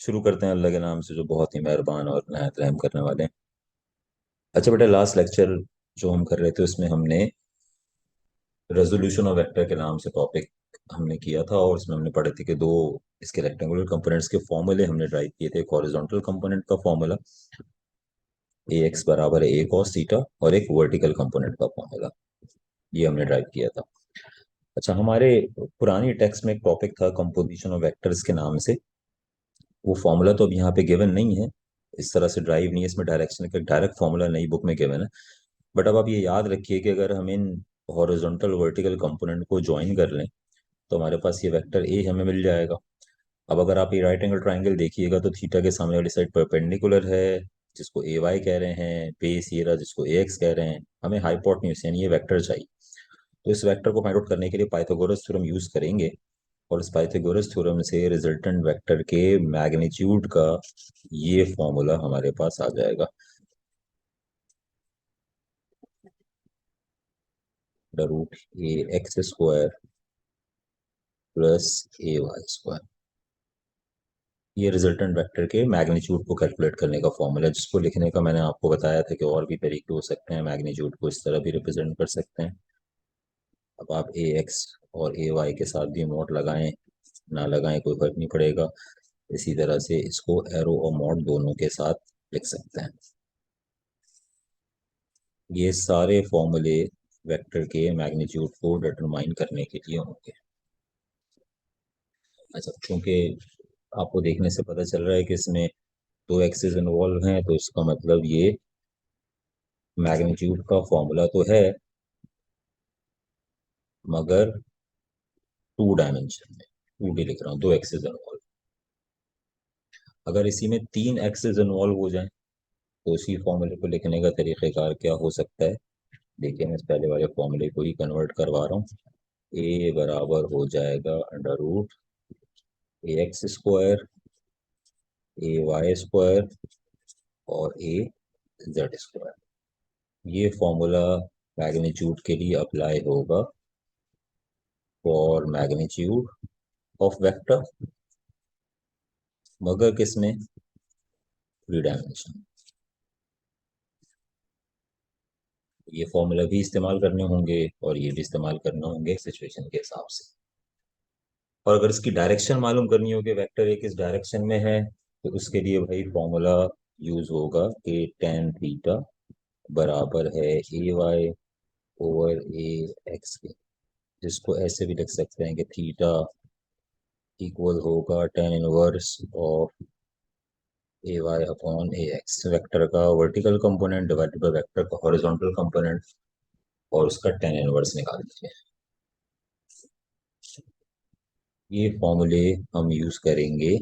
शुरू करते हैं अल्लाह के नाम से जो बहुत ही मेहरबान और निहायत रहम करने वाले हैं। अच्छा बेटा, लास्ट लेक्चर जो हम कर रहे थे उसमें हमने रेजोल्यूशन ऑफ वेक्टर के नाम से टॉपिक हमने किया था, और उसमें हमने पढ़े थे कि दो इसके रेक्टेंगुलर कंपोनेंट्स के फॉर्मूले हमने ड्राइव किए थे। एक हॉरिजॉन्टल कंपोनेंट का फॉर्मूला ए एक्स बराबर है ए कॉस थीटा, और एक वर्टिकल कंपोनेंट का फॉर्मूला ये हमने ड्राइव किया था। अच्छा, हमारे पुरानी टेक्स्ट में एक टॉपिक था कंपोजिशन ऑफ वेक्टर्स के नाम से। वो फॉर्मूला तो अब यहाँ पे गिवन नहीं है, इस तरह से ड्राइव नहीं है, इसमें डायरेक्शन का डायरेक्ट फॉर्मूला नई बुक में गिवन है। बट अब आप ये याद रखिए कि अगर हम इन हॉरिजॉन्टल वर्टिकल कंपोनेंट को ज्वाइन कर लें तो हमारे पास ये वेक्टर ए हमें मिल जाएगा। अब अगर आप ये राइट एंगल ट्राइंगल देखिएगा तो थीटा के सामने वाली साइड परपेंडिकुलर है, जिसको ए वाई कह रहे हैं, बेस ये रहा जिसको ए एक्स कह रहे हैं। हमें हाइपोटेन्यूज यानी ये वेक्टर चाहिए। तो इस वेक्टर को फाइंड आउट करने के लिए पाइथागोरस थ्योरम यूज करेंगे, और इस पाइथागोरस थ्योरम से रिजल्टेंट वेक्टर के मैग्नीट्यूड का ये फॉर्मूला हमारे पास आ जाएगा। रूट ए एक्स स्क्वायर प्लस ए वाई स्क्वायर, ये रिजल्टेंट वेक्टर के मैग्नीट्यूड को कैलकुलेट करने का फॉर्मूला है, जिसको लिखने का मैंने आपको बताया था कि और भी तरीके हो सकते हैं। मैग्नीट्यूड को इस तरह भी रिप्रेजेंट कर सकते हैं। अब आप ए एक्स और ए वाई के साथ भी मॉड लगाएं ना लगाएं कोई फर्क नहीं पड़ेगा। इसी तरह से इसको एरो और मॉड दोनों के साथ लिख सकते हैं। ये सारे फॉर्मूले वेक्टर के मैग्नीट्यूड को डिटरमाइन करने के लिए होंगे। अच्छा, चूंकि आपको देखने से पता चल रहा है कि इसमें दो एक्सिस इन्वॉल्व हैं, तो इसका मतलब ये मैग्नीट्यूड का फॉर्मूला तो है, मगर टू डायमेंशन में। टू डी लिख रहा हूँ, दो एक्सिस इन्वॉल्व। अगर इसी में तीन एक्सिस इन्वॉल्व हो जाए तो उसी फॉर्मूले को लिखने का तरीक़ेकार क्या हो सकता है। देखिए, मैं इस पहले वाले फॉर्मूले को ही कन्वर्ट करवा रहा हूँ। ए बराबर हो जाएगा अंडर रूट ए एक्स स्क्वायर, ए वाई स्क्वायर, और ए जेड स्क्वायर। ये फॉर्मूला मैग्नीट्यूड के लिए अप्लाई होगा फॉर मैग्नीट्यूड ऑफ वेक्टर, मगर किसमें, थ्री डायमेंशन। ये फॉर्मूला भी इस्तेमाल करने होंगे और ये भी इस्तेमाल करने होंगे सिचुएशन के हिसाब से। और अगर इसकी डायरेक्शन मालूम करनी हो कि वेक्टर एक इस डायरेक्शन में है, तो उसके लिए भाई फॉर्मूला यूज होगा कि टेन थीटा बराबर है A Y over A X के, जिसको ऐसे भी लिख सकते हैं कि थीटा इक्वल होगा tan inverse of A Y upon A X. Vector का vertical component divided by vector का हॉरिजॉन्टल कंपोनेंट, और उसका टेन इनवर्स निकाल दीजिए। ये फॉर्मूले हम यूज करेंगे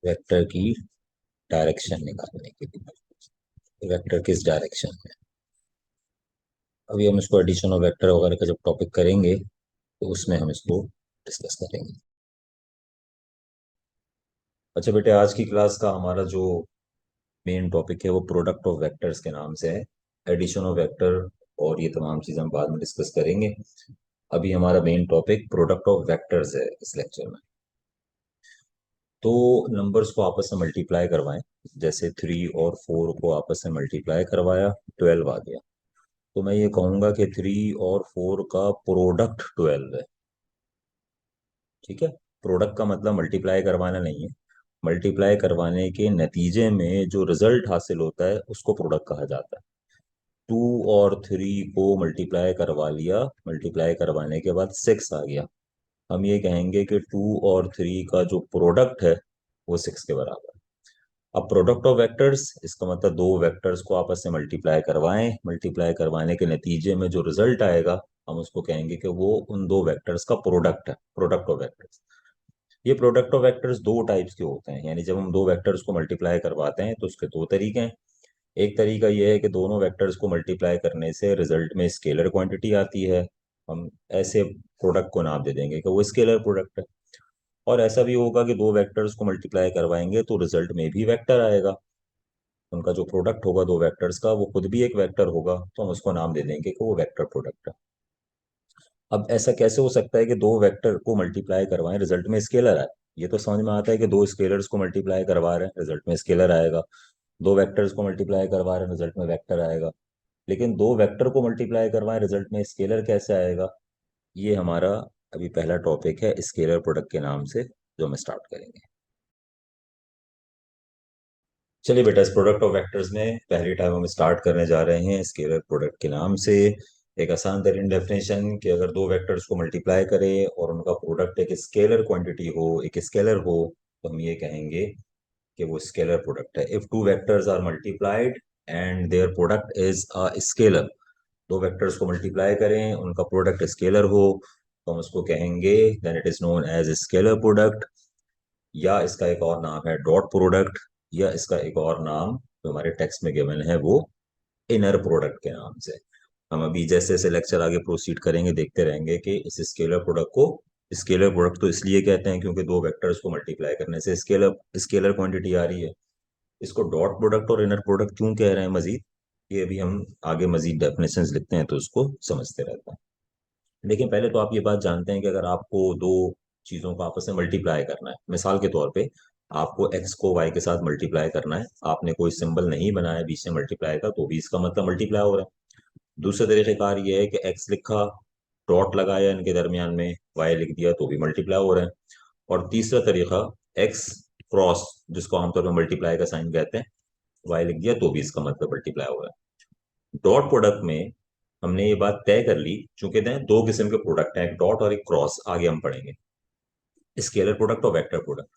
वेक्टर की डायरेक्शन निकालने के लिए। वेक्टर किस डायरेक्शन में, अभी हम इसको एडिशन ऑफ वेक्टर वगैरह का जब टॉपिक करेंगे तो उसमें हम इसको डिस्कस करेंगे। अच्छा बेटे, आज की क्लास का हमारा जो मेन टॉपिक है वो प्रोडक्ट ऑफ वेक्टर्स के नाम से है। एडिशन ऑफ वेक्टर और ये तमाम चीज़ें हम बाद में डिस्कस करेंगे। अभी हमारा main topic product of vectors है इस लेक्चर में। तो नंबर्स को आपस में मल्टीप्लाई करवाएं। जैसे 3 और 4 को आपस में मल्टीप्लाई करवाया, 12 आ गया। तो मैं ये कहूंगा कि 3 और 4 का प्रोडक्ट 12 है। ठीक है, प्रोडक्ट का मतलब मल्टीप्लाई करवाना नहीं है। मल्टीप्लाई करवाने के नतीजे में जो रिजल्ट हासिल होता है उसको प्रोडक्ट कहा जाता है। 2 और 3 को मल्टीप्लाई करवा लिया, मल्टीप्लाई करवाने के बाद 6 आ गया। हम ये कहेंगे कि 2 और 3 का जो प्रोडक्ट है वो 6 के बराबर है। अब प्रोडक्ट ऑफ वेक्टर्स, इसका मतलब दो वेक्टर्स को आपस में मल्टीप्लाई करवाएं, मल्टीप्लाई करवाने के नतीजे में जो रिजल्ट आएगा हम उसको कहेंगे कि वो उन दो वेक्टर्स का प्रोडक्ट है, प्रोडक्ट ऑफ वेक्टर्स। ये प्रोडक्ट ऑफ वेक्टर्स दो टाइप्स के होते हैं, यानी जब हम दो वेक्टर्स को मल्टीप्लाई करवाते हैं तो उसके दो तरीके हैं। एक तरीका यह है कि दोनों वेक्टर्स को मल्टीप्लाई करने से रिजल्ट में स्केलर क्वांटिटी आती है, हम ऐसे प्रोडक्ट को नाम दे देंगे कि वो स्केलर प्रोडक्ट है। और ऐसा भी होगा कि दो वेक्टर्स को मल्टीप्लाई करवाएंगे तो रिजल्ट में भी वेक्टर आएगा, उनका जो प्रोडक्ट होगा दो वेक्टर्स का वो खुद भी एक वेक्टर होगा, तो हम उसको नाम दे देंगे कि वो वेक्टर प्रोडक्ट है। अब ऐसा कैसे हो सकता है कि दो वेक्टर को मल्टीप्लाई करवाएं रिजल्ट में स्केलर आए। ये तो समझ में आता है कि दो स्केलर्स को मल्टीप्लाई करवा रहे हैं, रिजल्ट में स्केलर आएगा। दो वेक्टर्स को मल्टीप्लाई करवा रहे हैं, रिजल्ट में वेक्टर आएगा। लेकिन दो वेक्टर को मल्टीप्लाई करवाएं, रिजल्ट में स्केलर कैसे आएगा? ये हमारा अभी पहला टॉपिक है, स्केलर प्रोडक्ट के नाम से, जो हम स्टार्ट करेंगे। चलिए बेटा, इस प्रोडक्ट ऑफ वेक्टर्स में पहली टाइम हम स्टार्ट करने जा रहे हैं स्केलर प्रोडक्ट के नाम से। एक आसान तरीन डेफिनेशन कि अगर दो वेक्टर्स को मल्टीप्लाई करें और उनका प्रोडक्ट एक स्केलर क्वांटिटी हो, एक स्केलर हो, तो हम ये कहेंगे कि वो स्केलर प्रोडक्ट है। If two vectors are multiplied and their product is a scalar, दो वेक्टर्स को मल्टीप्लाई करें, उनका प्रोडक्ट स्केलर हो, तो हम उसको कहेंगे then it is known as scalar product. या इसका एक और नाम है डॉट प्रोडक्ट, या इसका एक और नाम जो हमारे टेक्स्ट में गिवन है वो इनर प्रोडक्ट के नाम से। हम अभी जैसे जैसे लेक्चर आगे प्रोसीड करेंगे देखते रहेंगे कि इस स्केलर प्रोडक्ट को स्केलर प्रोडक्ट तो इसलिए कहते हैं क्योंकि दो वेक्टर्स को मल्टीप्लाई करने से स्केलर स्केलर क्वांटिटी आ रही है। इसको डॉट प्रोडक्ट और इनर प्रोडक्ट क्यों कह रहे हैं मजीद, ये अभी हम आगे मजीद डेफिनेशंस लिखते हैं तो उसको समझते रहते हैं। लेकिन पहले तो आप ये बात जानते हैं कि अगर आपको दो चीजों को आपस में मल्टीप्लाई करना है, मिसाल के तौर पे आपको x को y के साथ मल्टीप्लाई करना है, आपने कोई सिंबल नहीं बनाया बीच में मल्टीप्लाई का, तो भी इसका मतलब मल्टीप्लाई हो रहा है। दूसरा तरीकेकार ये है कि x लिखा, डॉट लगाया इनके दरमियान में, y लिख दिया, तो भी मल्टीप्लाई हो रहा है। और तीसरा तरीका x क्रॉस, जिसको आमतौर पर मल्टीप्लाई का साइन कहते हैं, y लिख दिया तो भी इसका मतलब मल्टीप्लाई हो रहा है। डॉट प्रोडक्ट में हमने ये बात तय कर ली, चूंकि दो किस्म के प्रोडक्ट हैं, एक डॉट और एक क्रॉस, आगे हम पढ़ेंगे स्केलर प्रोडक्ट और वेक्टर प्रोडक्ट।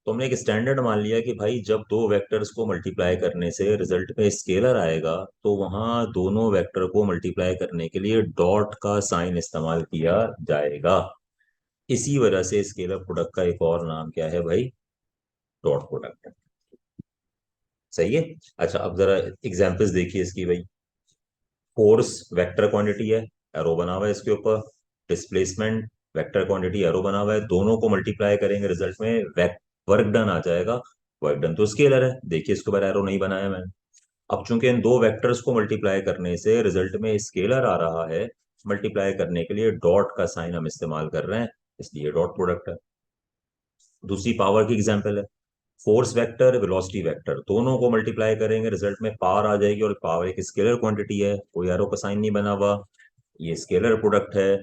तो हमने एक स्टैंडर्ड मान लिया कि भाई जब दो वेक्टर्स को मल्टीप्लाई करने से रिजल्ट में स्केलर आएगा, तो वहां दोनों वेक्टर को मल्टीप्लाई करने के लिए डॉट का साइन इस्तेमाल किया जाएगा। इसी वजह से स्केलर प्रोडक्ट का एक और नाम क्या है भाई? Dot product. सही है। अच्छा, अब जरा एग्जांपल्स देखिए इसकी भाई। फोर्स वेक्टर क्वांटिटी है, एरो बना हुआ है इसके ऊपर। डिस्प्लेसमेंट वेक्टर क्वांटिटी, एरो बना हुआ है। दोनों को मल्टीप्लाई करेंगे, रिजल्ट में वर्क डन आ जाएगा। वर्क डन तो स्केलर है, देखिए इसके ऊपर एरो नहीं बनाया मैंने। अब चूंकि इन दो वेक्टर्स को मल्टीप्लाई करने से रिजल्ट में स्केलर आ रहा है, मल्टीप्लाई करने के लिए डॉट का साइन हम इस्तेमाल कर रहे हैं, इसलिए डॉट प्रोडक्ट है। दूसरी पावर की एग्जांपल है, फोर्स वेक्टर वेलोसिटी वेक्टर, दोनों को मल्टीप्लाई करेंगे, रिजल्ट में पावर आ जाएगी, और पावर एक स्केलर क्वांटिटी है, कोई एरो का साइन नहीं बना हुआ, ये स्केलर प्रोडक्ट है।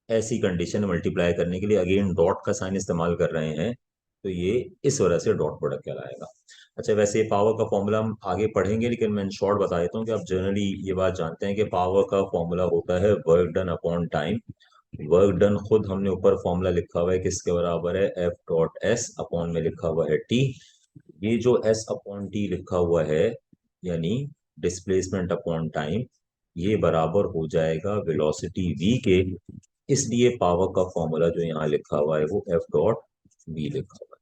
ऐसी कंडीशन मल्टीप्लाई करने के लिए अगेन डॉट का साइन इस्तेमाल कर रहे हैं, तो ये इस वजह से डॉट प्रोडक्ट कहलाएगा। अच्छा, वैसे पावर का फॉर्मूला हम आगे पढ़ेंगे, लेकिन मैं शॉर्ट बता देता हूँ कि आप जनरली ये बात जानते हैं कि पावर का फॉर्मूला होता है work done upon time. Work done खुद हमने ऊपर फॉर्मूला लिखा हुआ है, किसके बराबर है? एफ डॉट एस अपॉन में लिखा हुआ है टी। ये जो एस अपॉन टी लिखा हुआ है, यानी डिस्प्लेसमेंट अपॉन टाइम, ये बराबर हो जाएगा वेलोसिटी v के। इसलिए पावर का फॉर्मूला जो यहाँ लिखा हुआ है वो एफ डॉट वी लिखा हुआ है।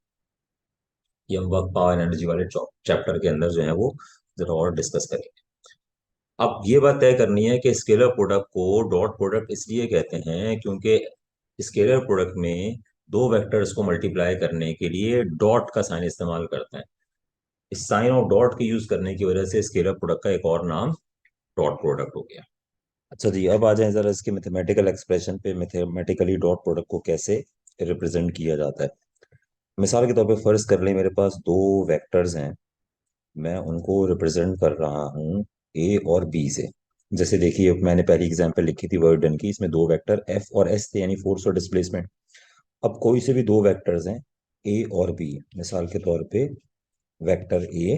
ये हम वर्क पावर एनर्जी वाले चैप्टर के अंदर जो है वो जरा और डिस्कस करेंगे। अब ये बात तय करनी है कि scalar product co dot product इसलिए कहते हैं क्योंकि स्केलर प्रोडक्ट में दो वेक्टर्स को मल्टीप्लाई करने के लिए डॉट का साइन इस्तेमाल करते हैं। इस साइन ऑफ डॉट के यूज करने की वजह से स्केलर प्रोडक्ट का एक और नाम डॉट प्रोडक्ट हो गया। अच्छा जी, अब आ जाए जरा इसके मैथमेटिकल एक्सप्रेशन पे। मैथमेटिकली डॉट प्रोडक्ट को कैसे रिप्रेजेंट किया जाता है। मिसाल के तौर पे फर्ज कर ले मेरे पास दो वेक्टर्स हैं, मैं उनको रिप्रेजेंट कर रहा हूँ ए और बी से। जैसे देखिए, मैंने पहली एग्जांपल लिखी थी वर्क डन की, इसमें दो वेक्टर एफ और एस थे, यानी फोर्स और डिस्प्लेसमेंट। अब कोई से भी दो वेक्टर्स हैं ए और बी, मिसाल के तौर पे वेक्टर ए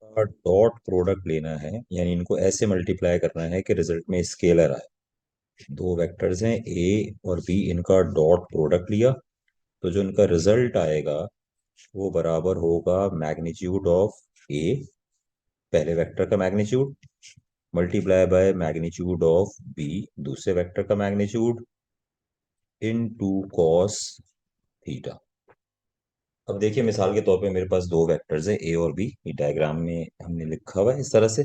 का डॉट प्रोडक्ट लेना है, यानी इनको ऐसे मल्टीप्लाई करना है कि रिजल्ट में स्केलर आए। दो वेक्टर्स हैं ए और बी, इनका डॉट प्रोडक्ट लिया, तो जो इनका रिजल्ट आएगा वो बराबर होगा मैग्नीट्यूड ऑफ ए, पहले वेक्टर का magnitude, multiply by magnitude of B, दूसरे वेक्टर का magnitude, into cos theta. अब देखिए, मिसाल के तौर पे मेरे पास दो वेक्टर्स है ए और बी, ये डायग्राम में हमने लिखा हुआ है इस तरह से।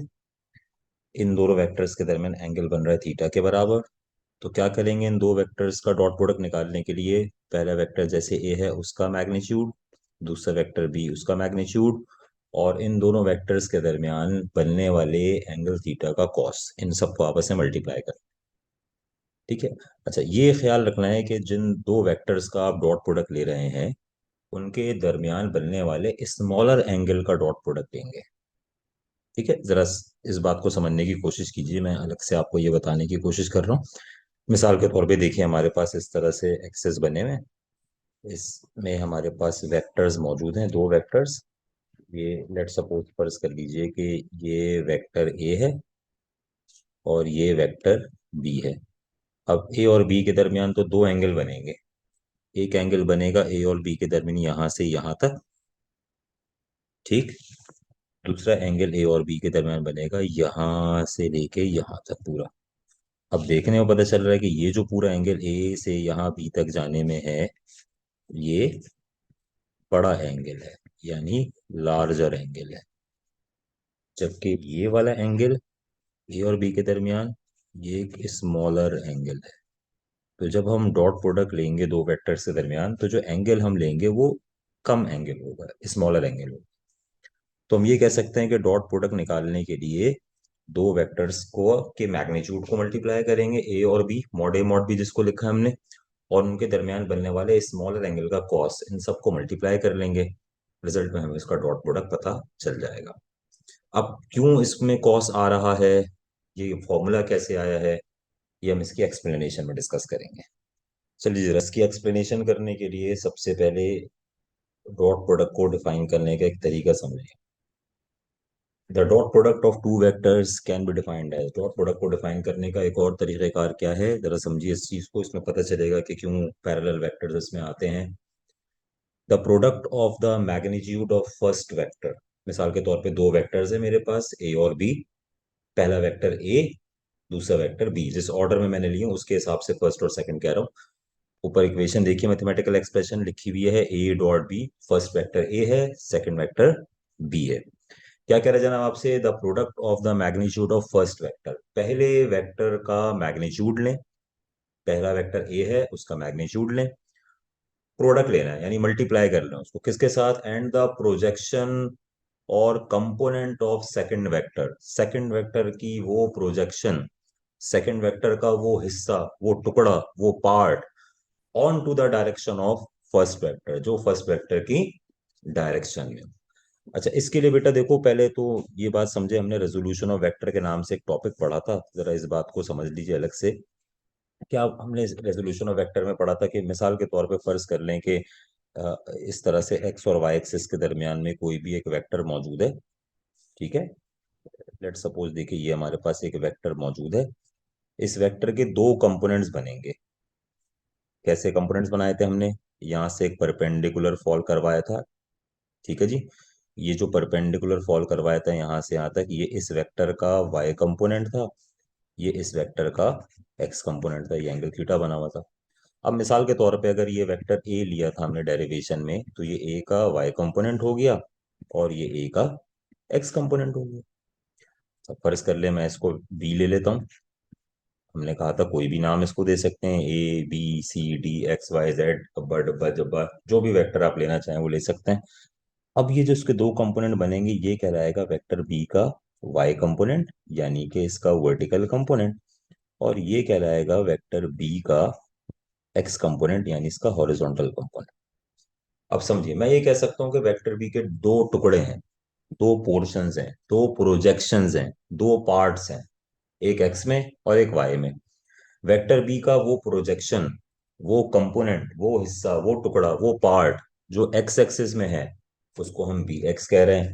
इन दोनों वेक्टर्स के दरमियान एंगल बन रहा है थीटा के बराबर। तो क्या करेंगे, इन दो वेक्टर्स का डॉट प्रोडक्ट निकालने के लिए पहला वेक्टर जैसे ए है उसका मैग्नीट्यूड, दूसरा वेक्टर बी उसका मैग्नीट्यूड, और इन दोनों वेक्टर्स के दरमियान बनने वाले एंगल थीटा का कॉस, इन सबको आपस में मल्टीप्लाई कर। ठीक है। अच्छा, ये ख्याल रखना है कि जिन दो वेक्टर्स का आप डॉट प्रोडक्ट ले रहे हैं, उनके दरमियान बनने वाले स्मॉलर एंगल का डॉट प्रोडक्ट लेंगे। ठीक है, जरा इस बात को समझने की कोशिश कीजिए, मैं अलग से आपको ये बताने की कोशिश कर रहा हूँ। मिसाल के तौर पे देखिए, हमारे पास इस तरह से एक्सेस बने हुए हैं। इसमें हमारे पास वेक्टर्स मौजूद हैं, दो वेक्टर्स। ये लेट सपोज फर्ज कर लीजिए कि ये वेक्टर ए है और ये वेक्टर बी है। अब ए और बी के दरमियान तो दो एंगल बनेंगे। एक एंगल बनेगा ए और बी के दरमियान यहां से यहां तक, ठीक। दूसरा एंगल ए और बी के दरमियान बनेगा यहां से लेके यहां तक पूरा। अब देखने में पता चल रहा है कि ये जो पूरा एंगल ए से यहाँ बी तक जाने में है, ये बड़ा एंगल है, यानी लार्जर एंगल है। जबकि ये वाला एंगल ए और बी के दरमियान ये एक स्मॉलर एंगल है। तो जब हम डॉट प्रोडक्ट लेंगे दो वेक्टर्स के दरमियान, तो जो एंगल हम लेंगे वो कम एंगल होगा, स्मॉलर एंगल होगा। तो हम ये कह सकते हैं कि डॉट प्रोडक्ट निकालने के लिए दो वेक्टर्स को के मैग्नीट्यूड को मल्टीप्लाई करेंगे, ए और B, mod A mod B जिसको लिखा है हमने, और उनके दरमियान बनने वाले स्मॉलर एंगल का कॉस, इन सबको मल्टीप्लाई कर लेंगे। रिजल्ट में हमें इसका डॉट प्रोडक्ट पता चल जाएगा। अब क्यों इसमें कॉस आ रहा है, ये फॉर्मूला कैसे आया है, ये हम इसकी एक्सप्लेनेशन में डिस्कस करेंगे। चलिए जरा इसकी एक्सप्लेनेशन करने के लिए सबसे पहले डॉट प्रोडक्ट को डिफाइन करने का एक तरीका समझें। The dot product of two vectors can be defined as, dot product को डिफाइन करने का एक और तरीकाकार क्या है, जरा समझिए इस चीज को, इसमें पता चलेगा कि क्यों पैरेलल वेक्टर्स इसमें आते हैं। The product of the magnitude of first vector, मिसाल के तौर पे दो वेक्टर्स है मेरे पास ए और बी। पहला वेक्टर ए, दूसरा वेक्टर बी, जिस ऑर्डर में मैंने लिया उसके हिसाब से फर्स्ट और सेकंड कह रहा हूँ। ऊपर इक्वेशन देखिए, मैथमेटिकल एक्सप्रेशन लिखी हुई है, A dot B, first vector A है, सेकंड वेक्टर बी है। क्या कह रहा है जनाब आपसे, the product of the magnitude of first vector, पहले वेक्टर का मैग्नीट्यूड लें। पहला वेक्टर ए है, उसका मैग्नीट्यूड लें, प्रोडक्ट लेना है यानी मल्टीप्लाई कर लें उसको किसके साथ, एंड द प्रोजेक्शन और component of second vector, second vector की वो प्रोजेक्शन, सेकंड वेक्टर का वो हिस्सा, वो टुकड़ा, वो part, on to the direction of first vector, जो फर्स्ट वेक्टर की डायरेक्शन में। अच्छा, इसके लिए बेटा देखो, पहले तो ये बात समझे, हमने रेजोल्यूशन ऑफ वेक्टर के नाम से एक टॉपिक पढ़ा था, जरा इस बात को समझ लीजिए अलग से। क्या हमने रेजोल्यूशन ऑफ वेक्टर में पढ़ा था कि मिसाल के तौर पे फर्ज कर लें कि इस तरह से एक्स और वाई एक्सिस के दरमियान में कोई भी एक वेक्टर मौजूद है। ठीक है, लेट सपोज देखिए ये हमारे पास एक वेक्टर मौजूद है। इस वेक्टर के दो कंपोनेंट्स बनेंगे। कैसे कंपोनेंट्स बनाए थे हमने, यहाँ से एक परपेंडिकुलर फॉल करवाया था। ठीक है जी, ये जो परपेंडिकुलर फॉल करवाया था यहाँ से यहाँ तक, ये इस वेक्टर का वाई कंपोनेंट था, ये इस वेक्टर का एक्स कंपोनेंट था, ये एंगल थीटा बना हुआ था। अब मिसाल के तौर पे अगर ये वेक्टर ए लिया था हमने डेरिवेशन में, तो ये ए का वाई कंपोनेंट हो गया और ये ए का एक्स कंपोनेंट हो गया। अब फर्ज कर ले मैं इसको बी ले लेता हूँ। हमने कहा था कोई भी नाम इसको दे सकते हैं, A B C D X Y Z, अब्बा डब्बा जब्बा, जो भी वेक्टर आप लेना चाहें वो ले सकते हैं। अब ये जो इसके दो कंपोनेंट बनेंगे, ये कहलाएगा वेक्टर बी का वाई कंपोनेंट, यानी कि इसका वर्टिकल कंपोनेंट, और ये कहलाएगा वेक्टर बी का एक्स कंपोनेंट, यानी इसका हॉरिजॉन्टल कंपोनेंट। अब समझिए, मैं ये कह सकता हूँ कि वेक्टर बी के दो टुकड़े हैं, दो पोर्शंस हैं, दो प्रोजेक्शंस हैं, दो पार्ट्स हैं, एक एक्स में और एक वाई में। वेक्टर बी का वो प्रोजेक्शन, वो कंपोनेंट, वो हिस्सा, वो टुकड़ा, वो पार्ट जो एक्स एक्सिस में है, उसको हम बी एक्स कह रहे हैं।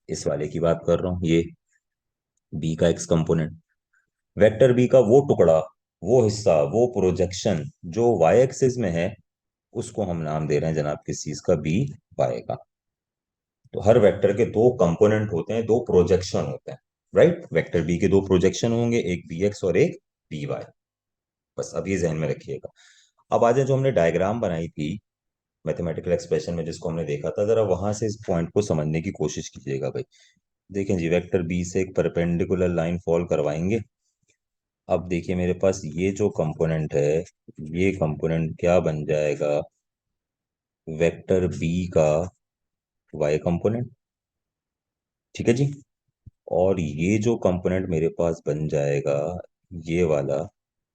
इस वाले की बात कर रहा हूँ, ये बी का एक्स कंपोनेंट। वेक्टर बी का वो टुकड़ा, वो हिस्सा, वो प्रोजेक्शन जो वाई एक्सिस में है, उसको हम नाम दे रहे हैं जनाब किस चीज का, बी वाई का। तो हर वेक्टर के दो कंपोनेंट होते हैं, दो प्रोजेक्शन होते हैं, राइट। वेक्टर बी के दो प्रोजेक्शन होंगे, एक बी एक्स और एक बी वाई। बस अब ये जहन में रखिएगा। अब आज जो हमने डायग्राम बनाई थी मैथमेटिकल एक्सप्रेशन में, जिसको हमने देखा था, जरा वहां से इस पॉइंट को समझने की कोशिश कीजिएगा भाई। देखें जी, वेक्टर बी से एक परपेंडिकुलर लाइन फॉल करवाएंगे। अब देखिए मेरे पास ये जो कंपोनेंट है, ये कंपोनेंट क्या बन जाएगा, वेक्टर बी का वाई कंपोनेंट। ठीक है जी, और ये जो कंपोनेंट मेरे पास बन जाएगा, ये वाला,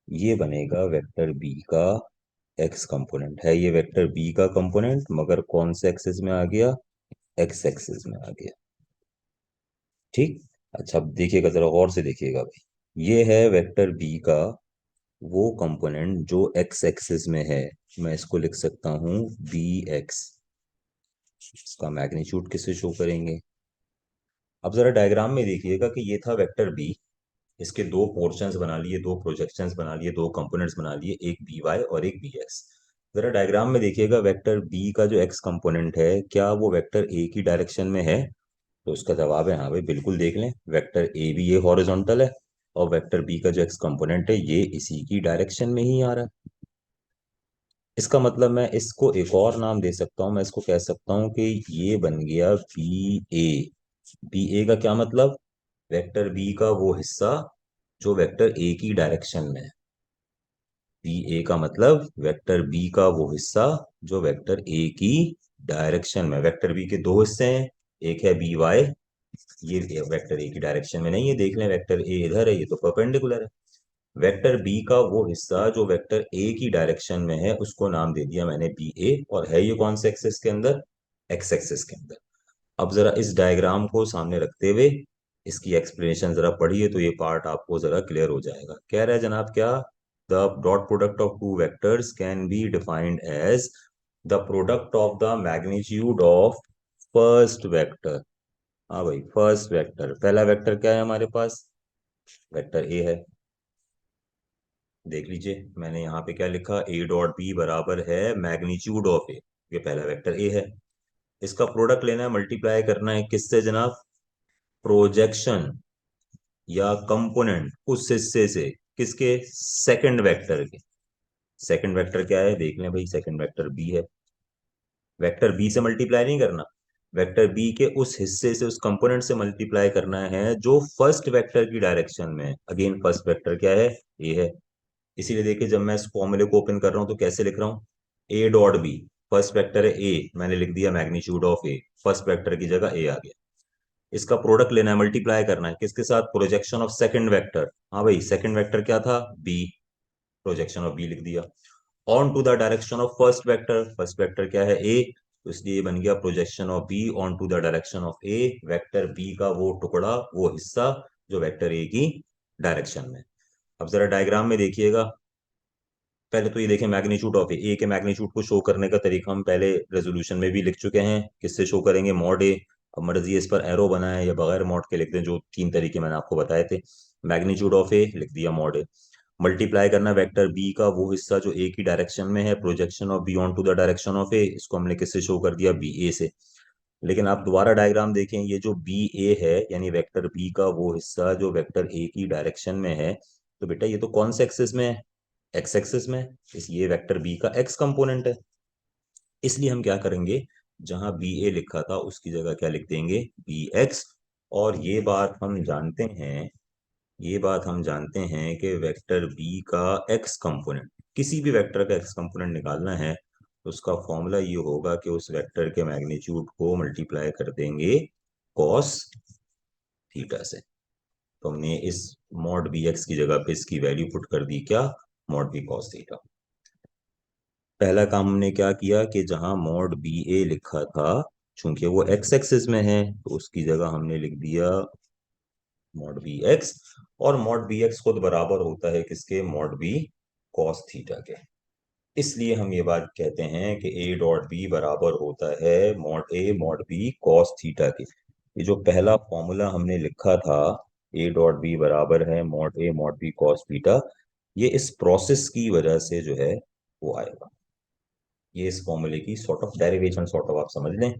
ये बनेगा वेक्टर बी का एक्स कंपोनेंट है, ये वेक्टर बी का कंपोनेंट, मगर कौन से एक्सिस में आ गया, एक्स एक्सिस में आ गया। ठीक। अच्छा, अब देखिएगा जरा गौर से देखिएगा भाई, ये है वेक्टर बी का वो कंपोनेंट जो एक्स एक्सिस में है। मैं इसको लिख सकता हूं बी एक्स। इसका मैग्नीट्यूड किसे शो करेंगे? अब जरा डायग्राम में देखिएगा कि ये था वेक्टर बी, इसके दो पोर्शंस बना लिए, दो प्रोजेक्शंस बना लिए, दो कंपोनेंट्स बना लिए, एक बी वाई और एक बी एक्स। जरा डायग्राम में देखिएगा, वेक्टर बी का जो एक्स कंपोनेंट है, क्या वो वेक्टर ए की डायरेक्शन में है? तो उसका जवाब है हाँ भाई, बिल्कुल। देख लें, वेक्टर ए भी ये हॉरिजॉन्टल है, और वेक्टर बी का जो एक्स कंपोनेंट है ये इसी की डायरेक्शन में ही आ रहा है। इसका मतलब मैं इसको एक और नाम दे सकता हूं, मैं इसको कह सकता हूं कि ये बन गया बी ए। बी ए का क्या मतलब? वेक्टर बी का वो हिस्सा जो वेक्टर ए की डायरेक्शन में है। बी ए का मतलब वेक्टर बी का वो हिस्सा जो वेक्टर ए की डायरेक्शन में। वेक्टर बी के दो हिस्से हैं, एक है बी वाई, ये वेक्टर ए की डायरेक्शन में नहीं है, देख लें वेक्टर ए इधर है, ये तो परपेंडिकुलर है। वेक्टर बी का वो हिस्सा जो वेक्टर ए की डायरेक्शन में है, उसको नाम दे दिया मैंने बी ए, और है ये कौन से एक्सेस के अंदर, एक्स एक्सेस के अंदर। अब जरा इस डायग्राम को सामने रखते हुए इसकी एक्सप्लेनेशन जरा पढ़िए, तो ये पार्ट आपको जरा क्लियर हो जाएगा। कह रहा है जनाब क्या, the dot product of two vectors can be defined as the product of the magnitude of first vector. हाँ भाई, फर्स्ट वेक्टर, पहला वेक्टर क्या है हमारे पास, वेक्टर ए है। देख लीजिए मैंने यहाँ पे क्या लिखा, ए डॉट बी बराबर है मैग्नीट्यूड ऑफ ए, ये पहला वेक्टर ए है। इसका प्रोडक्ट लेना है, मल्टीप्लाई करना है किससे जनाब, प्रोजेक्शन या कंपोनेंट उस हिस्से से, किसके, सेकंड वेक्टर के। सेकंड वेक्टर क्या है देख लें भाई, सेकंड वेक्टर बी है। वेक्टर बी से मल्टीप्लाई नहीं करना, वेक्टर बी के उस हिस्से से, उस कंपोनेंट से मल्टीप्लाई करना है जो फर्स्ट वेक्टर की डायरेक्शन में है। अगेन फर्स्ट वेक्टर क्या है, ए है। इसीलिए देखिए जब मैं इस फॉर्मूले को ओपन कर रहा हूं तो कैसे लिख रहा हूं, A dot B, first vector है ए, मैंने लिख दिया magnitude of A, first vector की जगह ए आ गया। इसका प्रोडक्ट लेना है, मल्टीप्लाई करना है किसके साथ, प्रोजेक्शन ऑफ सेकंड वेक्टर। हाँ भाई, सेकंड वेक्टर क्या था, बी, प्रोजेक्शन ऑफ बी लिख दिया। On to the direction of first vector, first vector क्या है, ए, तो इसलिए ये बन गया projection of B on to the direction of A, vector B का वो टुकड़ा, वो हिस्सा जो वेक्टर ए की डायरेक्शन में। अब जरा डायग्राम में देखिएगा, पहले तो ये देखें मैग्नीट्यूड ऑफ ए के मैग्नीट्यूड को शो करने का तरीका हम पहले रेजोल्यूशन में भी लिख चुके हैं। किससे शो करेंगे, मॉड ए। अब मर्जी है इस पर एरो बनाए या बगैर मॉड के लिख दें, जो तीन तरीके मैंने आपको बताए थे। मैग्नीट्यूड ऑफ ए लिख दिया मॉड ए। मल्टीप्लाई करना वेक्टर बी का वो हिस्सा जो ए की डायरेक्शन में है, projection of B on to the direction of A, इसको हमने किससे शो कर दिया, बी ए से। लेकिन आप दोबारा डायग्राम देखें, ये जो बी ए है यानी वेक्टर बी का वो हिस्सा जो वेक्टर ए की डायरेक्शन में है, तो बेटा ये तो कौन से एक्सिस में है, एक्स एक्सिस में। इस ये वेक्टर बी का एक्स कंपोनेंट है, इसलिए हम क्या करेंगे, जहां बी ए लिखा था उसकी जगह क्या लिख देंगे, बी एक्स। और ये बात हम जानते हैं कि वेक्टर बी का एक्स कंपोनेंट, किसी भी वेक्टर का एक्स कंपोनेंट निकालना है तो उसका फॉर्मूला ये होगा कि उस वेक्टर के मैग्नीट्यूड को मल्टीप्लाई कर देंगे कॉस थीटा से। तो हमने इस मॉड बी एक्स की जगह पे इसकी वैल्यू पुट कर दी क्या, मॉड बी कॉस थीटा। पहला काम हमने क्या किया कि जहां मॉड बी ए लिखा था, चूंकि वो एक्स एक्सिस में है, तो उसकी जगह हमने लिख दिया मॉड बी एक्स। और मॉड बी एक्स खुद बराबर होता है किसके, मॉड बी कॉस थीटा के। इसलिए हम ये बात कहते हैं कि ए डॉट बी बराबर होता है mod A mod B cos theta के। ये जो पहला फॉर्मूला हमने लिखा था, ए डॉट बी बराबर है mod A mod B cos theta, ये इस प्रोसेस की वजह से जो है वो आएगा। ये इस फॉर्मूले की sort of derivation, sort of आप समझ लें।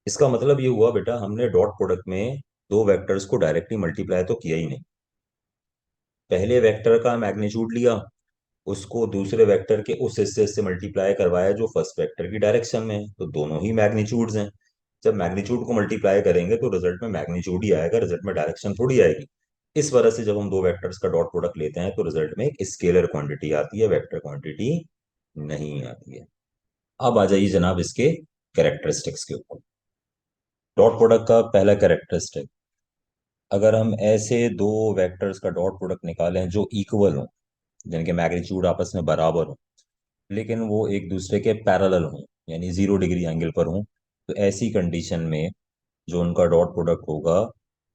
इसका मतलब ये हुआ बेटा, हमने डॉट प्रोडक्ट में दो वेक्टर्स को डायरेक्टली मल्टीप्लाई तो किया ही नहीं। पहले वेक्टर का मैग्नीट्यूड लिया, उसको दूसरे वेक्टर के उस हिस्से से मल्टीप्लाई करवाया जो फर्स्ट वेक्टर की डायरेक्शन में है, तो दोनों ही मैग्नीट्यूड्स हैं। जब मैग्नीट्यूड को मल्टीप्लाई करेंगे तो रिजल्ट में मैग्नीट्यूड ही आएगा, रिजल्ट में डायरेक्शन थोड़ी आएगी। इस वजह से जब हम दो वेक्टर्स का डॉट प्रोडक्ट लेते हैं तो रिजल्ट में एक स्केलर क्वांटिटी आती है, वेक्टर क्वांटिटी नहीं आती है। अब आ जाइए जनाब इसके कैरेक्टरिस्टिक्स के ऊपर। डॉट प्रोडक्ट का पहला कैरेक्टरिस्टिक, अगर हम ऐसे दो वेक्टर्स का डॉट प्रोडक्ट निकालें जो इक्वल हो, जिनके मैग्नीट्यूड आपस में बराबर हो, लेकिन वो एक दूसरे के पैरेलल हों, यानी 0 डिग्री एंगल पर हों, तो ऐसी कंडीशन में जो उनका डॉट प्रोडक्ट होगा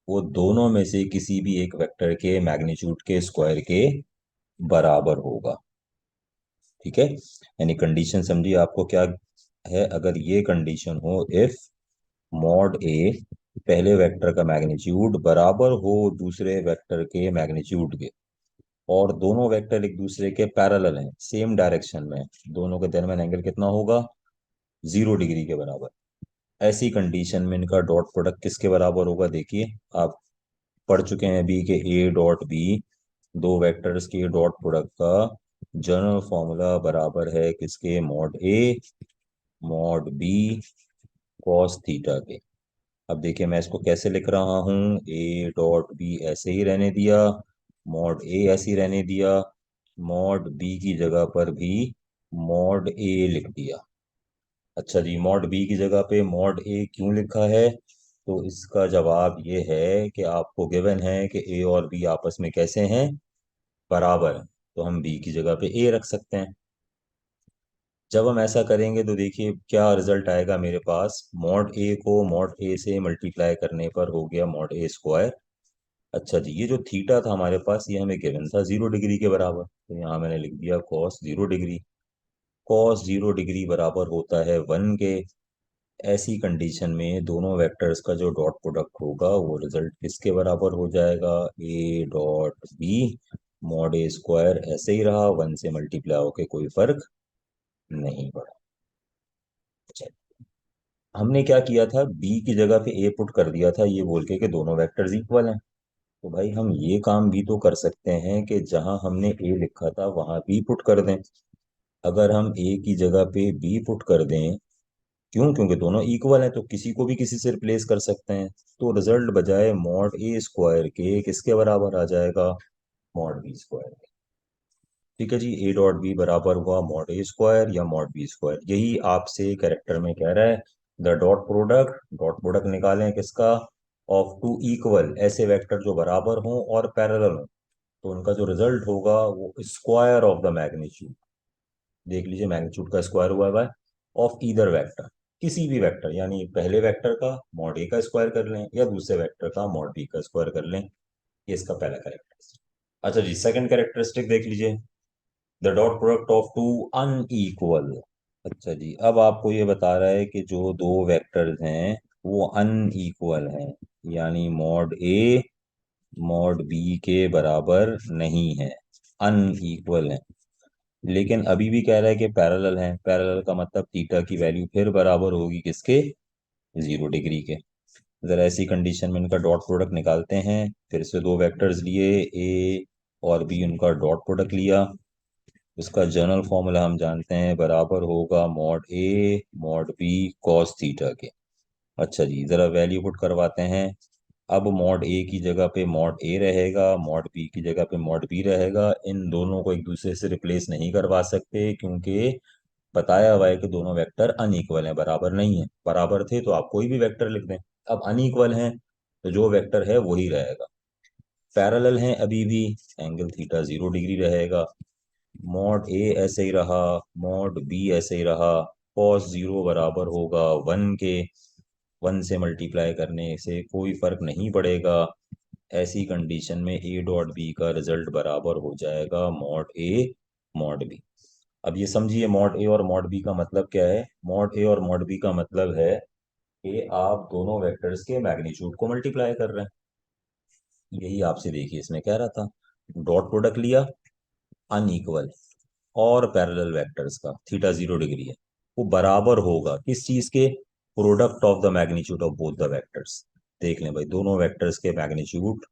वो दोनों में से किसी भी एक वेक्टर के मैग्नीट्यूड के स्क्वायर के बराबर होगा। ठीक है, यानी कंडीशन समझिए आपको क्या है। अगर ये कंडीशन हो, इफ मॉड ए पहले वेक्टर का मैग्नीट्यूड बराबर हो दूसरे वेक्टर के मैग्नीट्यूड के, और दोनों वेक्टर एक दूसरे के पैरेलल हैं, सेम डायरेक्शन में, दोनों के दरमियान एंगल कितना होगा, 0 डिग्री के बराबर। ऐसी कंडीशन में इनका डॉट प्रोडक्ट किसके बराबर होगा, देखिए आप पढ़ चुके हैं अभी के ए डॉट बी, दो वेक्टर्स के डॉट प्रोडक्ट का जनरल फॉर्मूला बराबर है किसके, mod A mod B cos theta के। अब देखिए मैं इसको कैसे लिख रहा हूँ, ए डॉट बी ऐसे ही रहने दिया, मॉड ए ऐसे ही रहने दिया, मॉड बी की जगह पर भी मॉड ए लिख दिया। अच्छा जी, मॉड बी की जगह पे मॉड ए क्यों लिखा है, तो इसका जवाब ये है कि आपको गिवन है कि ए और बी आपस में कैसे हैं, बराबर हैं, तो हम बी की जगह पे ए रख सकते हैं। जब हम ऐसा करेंगे तो देखिए क्या रिजल्ट आएगा मेरे पास, मॉड ए को मॉड ए से मल्टीप्लाई करने पर हो गया मॉड ए स्क्वायर। अच्छा जी, ये जो थीटा था हमारे पास ये हमें गिवन था 0 डिग्री के बराबर, तो यहाँ मैंने लिख दिया कॉस 0 डिग्री। कॉस 0 डिग्री बराबर होता है 1 के। ऐसी कंडीशन में दोनों वेक्टर्स का जो डॉट प्रोडक्ट होगा वो रिजल्ट किसके बराबर हो जाएगा, A dot B mod A square ऐसे ही रहा, 1 से मल्टीप्लाई होके कोई फर्क नहीं पड़ा। अच्छा, हमने क्या किया था, बी की जगह पे ए पुट कर दिया था ये बोल के कि दोनों वेक्टर्स इक्वल हैं। तो भाई हम ये काम भी तो कर सकते हैं कि जहां हमने ए लिखा था वहां बी पुट कर दें। अगर हम ए की जगह पे बी पुट कर दें, क्यों, क्योंकि दोनों इक्वल हैं तो किसी को भी किसी से रिप्लेस कर सकते हैं, तो रिजल्ट बजाय मॉड ए स्क्वायर के किसके बराबर आ जाएगा, मॉड बी स्क्वायर। ठीक है जी, ए डॉट बी बराबर हुआ मॉड ए स्क्वायर या मॉड बी स्क्वायर, यही आपसे कैरेक्टर में कह रहा है। द डॉट प्रोडक्ट निकालें किसका, ऑफ टू इक्वल ऐसे वेक्टर जो बराबर हों और पैरेलल हों, तो उनका जो रिजल्ट होगा वो स्क्वायर ऑफ द मैग्नीट्यूड, देख लीजिए मैग्नीट्यूड का स्क्वायर हुआ है ऑफ ईदर वेक्टर, किसी भी वेक्टर, यानी पहले वेक्टर का मॉड ए का स्क्वायर कर लें या दूसरे वेक्टर का मॉड बी का स्क्वायर कर लें। ये इसका पहला कैरेक्टरिस्टिक। अच्छा जी, सेकंड कैरेक्टरिस्टिक देख लीजिए, the dot product of two unequal. अच्छा जी, अब आपको ये बता रहा है कि जो दो वेक्टर्स हैं वो अनइक्वल हैं, यानी मॉड ए मॉड बी के बराबर नहीं है, अनइक्वल है। लेकिन अभी भी कह रहा है कि पैरेलल है, पैरेलल का मतलब थीटा की वैल्यू फिर बराबर होगी किसके, 0 डिग्री के। जरा ऐसी कंडीशन में इनका डॉट प्रोडक्ट निकालते हैं, फिर से दो वेक्टर्स लिए ए और बी, उनका डॉट प्रोडक्ट लिया, उसका जनरल फॉर्मूला हम जानते हैं, बराबर होगा mod A mod B cos theta के। अच्छा जी, जरा वैल्यू पुट करवाते हैं। अब मॉड ए की जगह पे मॉड ए रहेगा, मॉड बी की जगह पे मॉड बी रहेगा, इन दोनों को एक दूसरे से रिप्लेस नहीं करवा सकते क्योंकि बताया हुआ है कि दोनों वेक्टर अनइक्वल हैं, बराबर नहीं है। बराबर थे तो आप कोई भी वेक्टर लिख दें, अब अनइक्वल हैं तो जो वेक्टर है वही रहेगा। पैरेलल हैं अभी भी, एंगल थीटा 0 डिग्री रहेगा, मॉड ए ऐसे ही रहा, मॉड बी ऐसे ही रहा, कॉस 0 बराबर होगा 1 के, 1 से मल्टीप्लाई करने से कोई फर्क नहीं पड़ेगा। ऐसी कंडीशन में ए डॉट बी का रिजल्ट बराबर हो जाएगा मॉड ए मॉड बी। अब ये समझिए मॉड ए और मॉड बी का मतलब क्या है, मॉड ए और मॉड बी का मतलब है कि आप दोनों वेक्टर्स के मैग्नीट्यूड को मल्टीप्लाई कर रहे हैं। यही आपसे देखिए इसमें कह रहा था, डॉट प्रोडक्ट लिया अनइक्वल और पैरेलल वेक्टर्स का, थीटा 0 डिग्री है, वो बराबर होगा किस चीज के, product of the magnitude of both the vectors. देख लें भाई, दोनों वेक्टर्स के मैग्नीट्यूड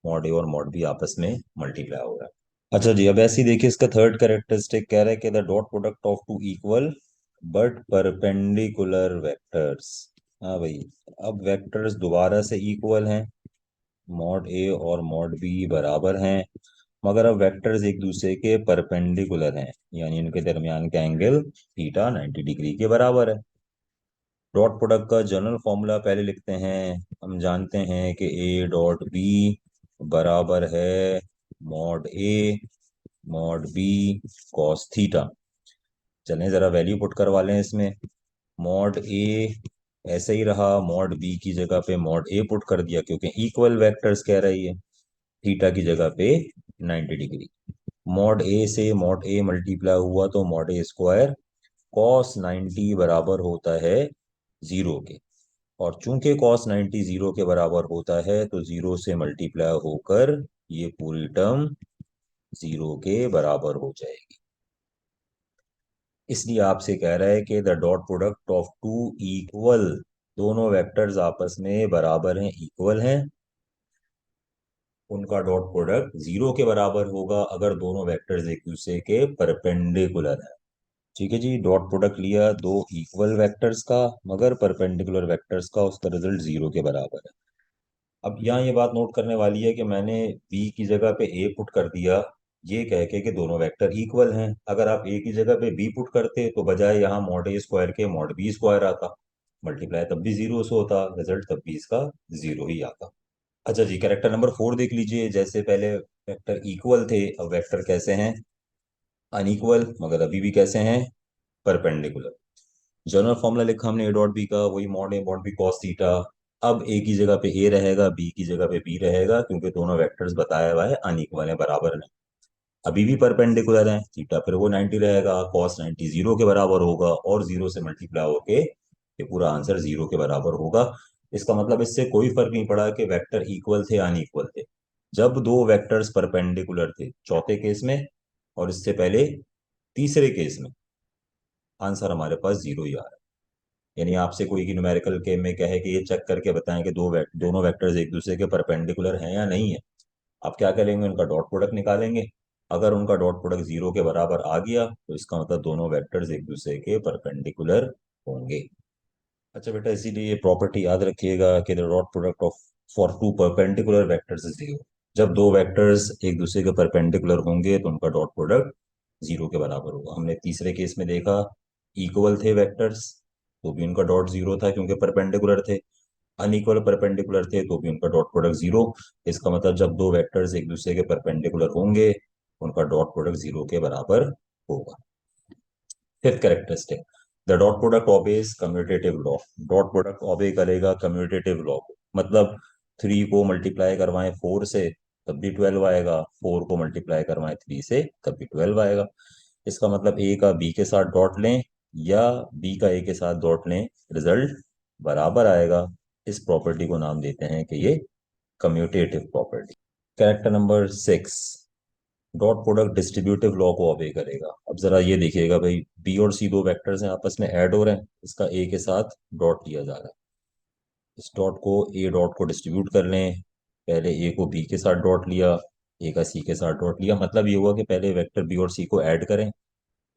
मॉड ए और मॉड बी आपस में मल्टीप्लाई हो रहा है। अच्छा जी, अब ऐसे ही देखिए इसका थर्ड कैरेक्टरिस्टिक कह रहा है कि the dot product of two equal but perpendicular vectors. हाँ भाई, अब वेक्टर्स दोबारा से इक्वल हैं, मॉड ए और मॉड बी बराबर हैं, मगर अब वेक्टर्स एक दूसरे के परपेंडिकुलर हैं, यानी उनके दरमियान का एंगल थीटा 90 डिग्री के बराबर है। डॉट प्रोडक्ट का जनरल फॉर्मूला पहले लिखते हैं, हम जानते हैं कि ए डॉट बी बराबर है mod A mod B cos theta. चलें जरा वैल्यू पुट करवा लें इसमें। मॉड ए ऐसे ही रहा, मॉड बी की जगह पे मॉड ए पुट कर दिया क्योंकि इक्वल वेक्टर्स कह रही है। थीटा की जगह पे 90 डिग्री। मॉड ए से मॉड ए मल्टीप्लाई हुआ तो मॉड ए स्क्वायर कॉस 90 बराबर होता है जीरो के। और चूंकि कॉस 90 जीरो के बराबर होता है तो जीरो से मल्टीप्लाई होकर ये पूरी टर्म जीरो के बराबर हो जाएगी। इसलिए आपसे कह रहा है कि the dot product of two equal, दोनों वेक्टर्स आपस में बराबर हैं, इक्वल हैं, उनका डॉट प्रोडक्ट जीरो के बराबर होगा अगर दोनों वेक्टर्स एक दूसरे के परपेंडिकुलर हैं। ठीक है जी, डॉट प्रोडक्ट लिया दो इक्वल वेक्टर्स का, मगर परपेंडिकुलर वेक्टर्स का, उसका रिजल्ट जीरो के बराबर है। अब यहाँ ये बात नोट करने वाली है कि मैंने बी की जगह पे ए पुट कर दिया, ये कह के कि दोनों वेक्टर इक्वल हैं। अगर आप ए की जगह पे बी पुट करते तो बजाय यहाँ मॉड ए स्क्वायर के मॉड बी स्क्वायर आता, मल्टीप्लाई तब भी जीरो से होता, रिजल्ट तब भी इसका जीरो ही आता। अच्छा जी, कैरेक्टर नंबर 4 देख लीजिए। जैसे पहले वेक्टर इक्वल थे, अब वेक्टर कैसे हैं, अनइक्वल, मगर अभी भी कैसे हैं, परपेंडिकुलर। जनरल फॉर्मूला लिखा हमने ए डॉट बी का, वही mod A mod B cos theta. अब ए की जगह पे ए रहेगा, बी की जगह पे बी रहेगा, क्योंकि दोनों वेक्टर्स बताया हुआ है अनइक्वल है, बराबर नहीं। अभी भी परपेंडिकुलर है, थीटा फिर वो 90 रहेगा, कॉस 90 जीरो के बराबर होगा, और जीरो से मल्टीप्लाई होके ये पूरा आंसर जीरो के बराबर होगा। इसका मतलब इससे कोई फर्क नहीं पड़ा कि वेक्टर इक्वल थे अनइक्वल थे। जब दो वेक्टर्स परपेंडिकुलर थे चौथे केस में, और इससे पहले तीसरे केस में, आंसर हमारे पास जीरो ही आ रहा है। यानी आपसे कोई की न्यूमेरिकल के में कहे कि ये चेक करके बताएं कि दोनों वेक्टर्स एक दूसरे के परपेंडिकुलर हैं या नहीं है, आप क्या करेंगे, उनका डॉट प्रोडक्ट निकालेंगे। अगर उनका डॉट प्रोडक्ट जीरो के बराबर आ गया तो इसका मतलब दोनों वेक्टर्स एक दूसरे के परपेंडिकुलर होंगे। अच्छा बेटा, इसीलिए ये प्रॉपर्टी याद रखिएगा कि the dot product of for two perpendicular vectors is zero. जब दो वेक्टर्स एक दूसरे के परपेंडिकुलर होंगे तो उनका डॉट प्रोडक्ट जीरो के बराबर होगा। हमने तीसरे केस में देखा, इक्वल थे वेक्टर्स तो भी उनका डॉट जीरो था क्योंकि परपेंडिकुलर थे, अनइक्वल परपेंडिकुलर थे तो भी उनका डॉट प्रोडक्ट जीरो। इसका मतलब जब दो वेक्टर्स एक दूसरे के परपेंडिकुलर होंगे उनका डॉट प्रोडक्ट जीरो के बराबर होगा। Fifth characteristic, the dot product obeys commutative law. Dot product obey करेगा कम्यूटेटिव लॉ को। मतलब 3 को मल्टीप्लाई करवाएं 4 से तब भी 12 आएगा, 4 को मल्टीप्लाई करवाएं 3 से तब भी 12 आएगा। इसका मतलब ए का बी के साथ डॉट लें या बी का ए के साथ डॉट लें, रिजल्ट बराबर आएगा। इस प्रॉपर्टी को नाम देते हैं कि ये commutative property. Character number 6, dot product distributive law को ओबे करेगा। अब जरा ये देखिएगा भाई, बी और सी दो वेक्टर्स हैं, आपस में ऐड हो रहे हैं, इसका ए के साथ डॉट लिया जा रहा है। इस डॉट को, ए डॉट को डिस्ट्रीब्यूट कर लें। पहले ए को बी के साथ डॉट लिया, ए का सी के साथ डॉट लिया, मतलब ये हुआ कि पहले वेक्टर बी और सी को ऐड करें,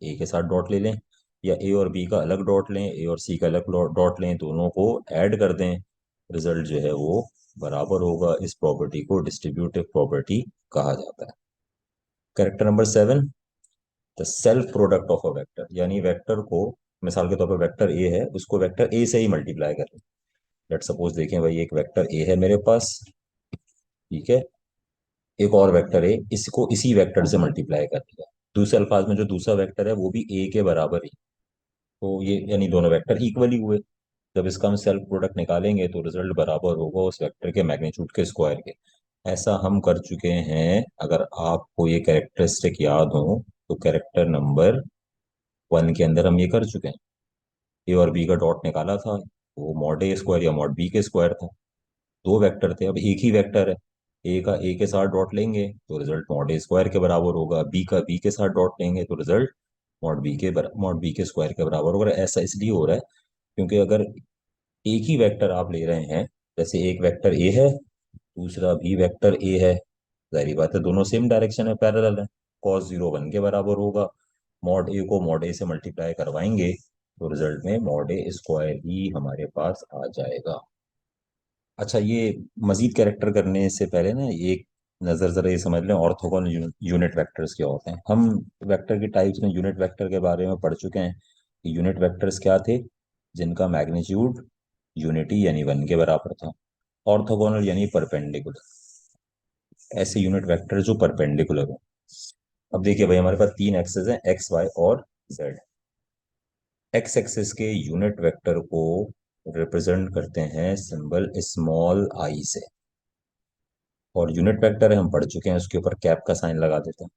ए के साथ डॉट ले लें, या ए और बी का अलग डॉट लें, ए और सी का अलग डॉट लें, दोनों को ऐड कर दें, रिजल्ट जो है वो बराबर होगा। इस प्रॉपर्टी को डिस्ट्रीब्यूटिव प्रॉपर्टी कहा जाता है। Character number 7, the self product of a vector, यानी वेक्टर को, मिसाल के तौर पर वेक्टर ए है, उसको वेक्टर ए से ही मल्टीप्लाई करें। लेट सपोज देखें भाई, एक वेक्टर ए है मेरे पास, ठीक है, एक और वेक्टर है, इसको इसी वेक्टर से मल्टीप्लाई कर दिया। दूसरे अल्फाज में जो दूसरा वेक्टर है वो भी ए के बराबर ही, तो ये यानी दोनों वेक्टर इक्वली हुए। जब इसका हम सेल्फ प्रोडक्ट निकालेंगे तो रिजल्ट बराबर होगा उस वेक्टर के मैग्नीट्यूड के स्क्वायर के। ऐसा हम कर चुके हैं, अगर आपको ये कैरेक्टरिस्टिक याद हो तो कैरेक्टर नंबर 1 के अंदर हम ये कर चुके हैं। ए और बी का डॉट निकाला था, वो मॉड ए स्क्वायर या मॉड बी के स्क्वायर था। दो वेक्टर थे, अब एक ही वेक्टर है, ए का ए के साथ डॉट लेंगे तो रिजल्ट मॉड ए स्क्वायर के बराबर होगा, बी का बी के साथ डॉट लेंगे तो रिजल्ट मॉड बी के स्क्वायर के बराबर होगा। ऐसा इसलिए हो रहा है क्योंकि अगर एक ही वेक्टर आप ले रहे हैं, जैसे एक वेक्टर ए है, दूसरा भी वेक्टर ए है, जाहिर बात है दोनों सेम डायरेक्शन में पैरेलल है, कॉस जीरो 1 के बराबर होगा। मॉड ए को मॉड ए से मल्टीप्लाई करवाएंगे तो रिजल्ट में मॉड ए स्क्वायर ही हमारे पास आ जाएगा। अच्छा, ये मजीद कैरेक्टर करने से पहले ना एक नजर जरा ये समझ लें, ऑर्थोगोनल यूनिट वेक्टर्स क्या होते हैं। हम वेक्टर की टाइप्स में यूनिट वेक्टर के बारे में पढ़ चुके हैं कि यूनिट वेक्टर्स क्या थे, जिनका मैग्नीट्यूड यूनिटी यानी 1 के बराबर था। ऑर्थोगोनल यानी परपेंडिकुलर, ऐसे यूनिट वेक्टर जो परपेंडिकुलर हो। अब देखिए भाई, हमारे पास तीन एक्सेस हैं, एक्स वाई और जेड। एक्स एक्सिस के यूनिट वेक्टर को रिप्रेजेंट करते हैं सिंबल स्मॉल आई से। और यूनिट वेक्टर है, हम पढ़ चुके हैं, उसके ऊपर कैप का साइन लगा देते हैं,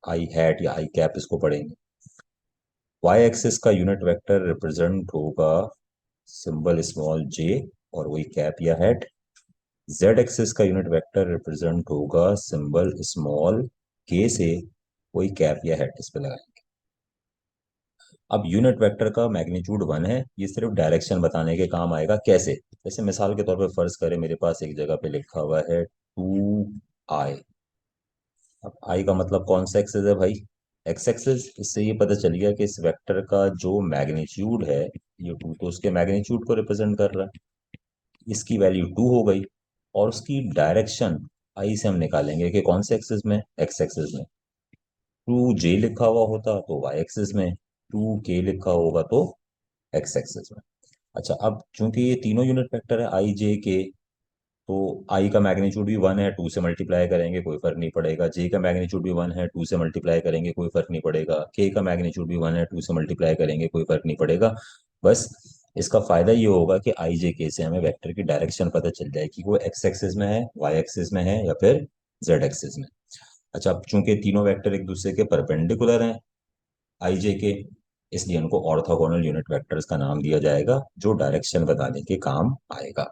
आई हैट या आई कैप इसको पढ़ेंगे। वाई एक्सिस का यूनिट वेक्टर रिप्रेजेंट होगा सिंबल स्मॉल जे और वही कैप या हैट। जेड एक्सिस का यूनिट वेक्टर रिप्रेजेंट होगा सिंबल स्मॉल के से वही कैप या हैट इस पे लगाएंगे। अब यूनिट वेक्टर का मैग्नीट्यूड 1 है, ये सिर्फ डायरेक्शन बताने के काम आएगा। कैसे? जैसे मिसाल के तौर पे फर्ज करें मेरे पास एक जगह पे लिखा हुआ है 2i। अब आई का मतलब कौन सा एक्सेस है भाई? X axis. इससे ये पता चल गया कि इस वेक्टर का जो मैग्नीट्यूड है, ये 2 तो उसके मैग्नीट्यूड को रिप्रेजेंट कर रहा है, इसकी वैल्यू 2 हो गई। और उसकी डायरेक्शन आई से हम निकालेंगे कि कौन से एक्सेस में, एक्स एक्सेस में। 2j लिखा हुआ होता तो वाई एक्सेस में, 2k लिखा होगा तो एक्स एक्सेस में। अच्छा, अब चूंकि ये तीनों यूनिट वेक्टर है आई जे के, तो आई का मैग्नीट्यूड भी 1 है, 2 से मल्टीप्लाई करेंगे कोई फर्क नहीं पड़ेगा। जे का मैग्नीट्यूड भी 1 है, 2 से मल्टीप्लाई करेंगे कोई फर्क नहीं पड़ेगा। के का मैग्नीट्यूड भी 1 है, 2 से मल्टीप्लाई करेंगे कोई फर्क नहीं पड़ेगा। बस इसका फायदा ये होगा कि आई जे के से हमें वेक्टर की डायरेक्शन पता चल जाए कि वो एक्स एक्सिस में है, वाई एक्सिस में है या फिर जेड एक्सिस में। अच्छा, अब चूंकि तीनों वेक्टर एक दूसरे के परपेंडिकुलर हैं आई जे के, इसलिए उनको ऑर्थोगोनल यूनिट वेक्टर्स का नाम दिया जाएगा जो डायरेक्शन बताने के काम आएगा।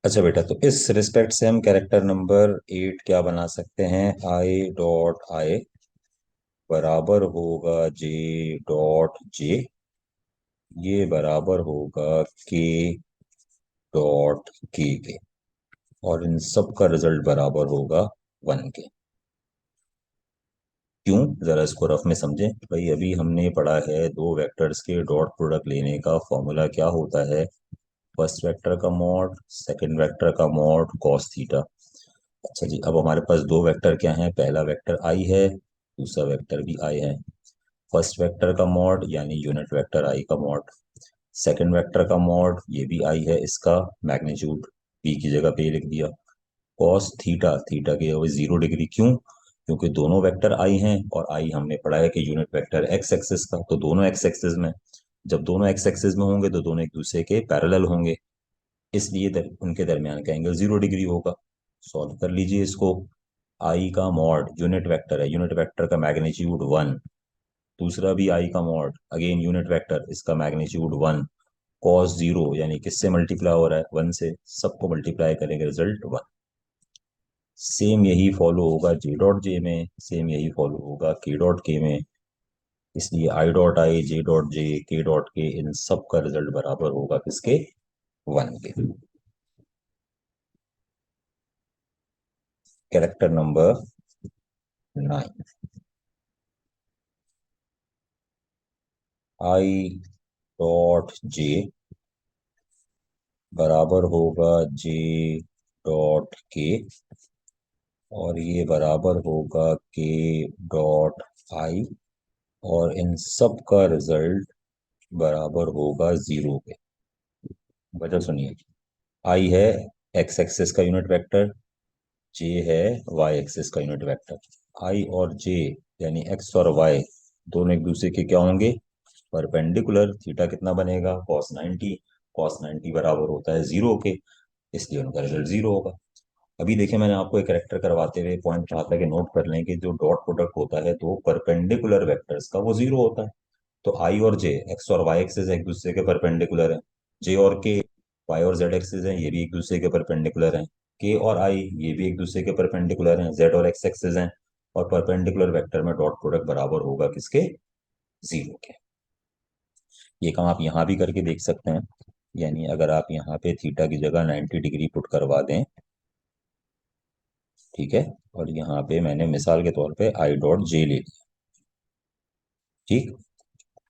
अच्छा बेटा, तो इस रिस्पेक्ट से हम कैरेक्टर नंबर 8 क्या बना सकते हैं? आई डॉट आई बराबर होगा जे डॉट जे, ये बराबर होगा के डॉट के, और इन सब का रिजल्ट बराबर होगा 1 के। क्यों? जरा इसको रफ में समझें भाई। अभी हमने पढ़ा है दो वेक्टर्स के डॉट प्रोडक्ट लेने का फॉर्मूला क्या होता है। फर्स्ट वेक्टर का मॉड, सेकंड वेक्टर का मॉड कॉस थीटा। अच्छा जी, अब हमारे पास दो वेक्टर क्या हैं? पहला वेक्टर आई है, दूसरा वेक्टर भी आई है। फर्स्ट वेक्टर का मॉड यानी यूनिट वेक्टर आई का मॉड, सेकंड वेक्टर का मॉड ये भी आई है, इसका मैग्नीट्यूड पी की जगह पे लिख दिया। कॉस थीटा, थीटा की जगह 0 डिग्री। क्यों? क्योंकि दोनों वेक्टर आई हैं और आई हमने पढ़ा है कि यूनिट वेक्टर एक्स एक्सिस का, तो दोनों एक्स एक्सिस में। जब दोनों एक्स एक्सिस में होंगे तो दोनों एक दूसरे के पैरेलल होंगे, इसलिए उनके दरमियान का एंगल 0 डिग्री होगा। सॉल्व कर लीजिए इसको। आई का मॉड यूनिट वेक्टर है, यूनिट वेक्टर का मैग्नीट्यूड 1। दूसरा भी आई का मॉड, अगेन यूनिट वेक्टर, इसका मैग्नीट्यूड 1। कॉस 0 यानी किससे मल्टीप्लाई हो रहा है? 1 से। सबको मल्टीप्लाई करेंगे, रिजल्ट 1। सेम यही फॉलो होगा जे डॉट जे में, सेम यही फॉलो होगा के डॉट के में। इसलिए I dot I, J dot J, के डॉट के, इन सब का रिजल्ट बराबर होगा किसके? 1 के। Character number 9, I dot J बराबर होगा जे डॉट के, और ये बराबर होगा के डॉट आई, और इन सब का रिजल्ट बराबर होगा 0 के। वजह सुनिए। आई है एक्स एक्सिस का यूनिट वेक्टर, जे है वाई एक्सिस का यूनिट वेक्टर। आई और जे यानी एक्स और वाई दोनों एक दूसरे के क्या होंगे? परपेंडिकुलर। थीटा कितना बनेगा? कॉस 90। कॉस 90 बराबर होता है 0 के, इसलिए उनका रिजल्ट 0 होगा। अभी देखिए, मैंने आपको एक करेक्टर करवाते हुए पॉइंट चाहता कि नोट कर लें कि जो डॉट प्रोडक्ट होता है तो परपेंडिकुलर वेक्टर्स का वो 0 होता है। तो आई और जे, एक्स और वाई एक्सिस एक दूसरे के परपेंडिकुलर हैं। जे और के, वाई और जेड एक्सिस हैं, ये भी एक दूसरे के परपेंडिकुलर हैं। के और आई, ये भी एक दूसरे के परपेंडिकुलर हैं। जेड और एक्स एक्सिस हैं। और परपेंडिकुलर वेक्टर में डॉट प्रोडक्ट बराबर होगा किसके? 0 के। ये काम आप यहाँ भी करके देख सकते हैं। यानी अगर आप यहाँ पे थीटा की जगह 90 डिग्री पुट करवा दें, ठीक है, और यहाँ पे मैंने मिसाल के तौर पे आई डॉट जे ले लिया, ठीक।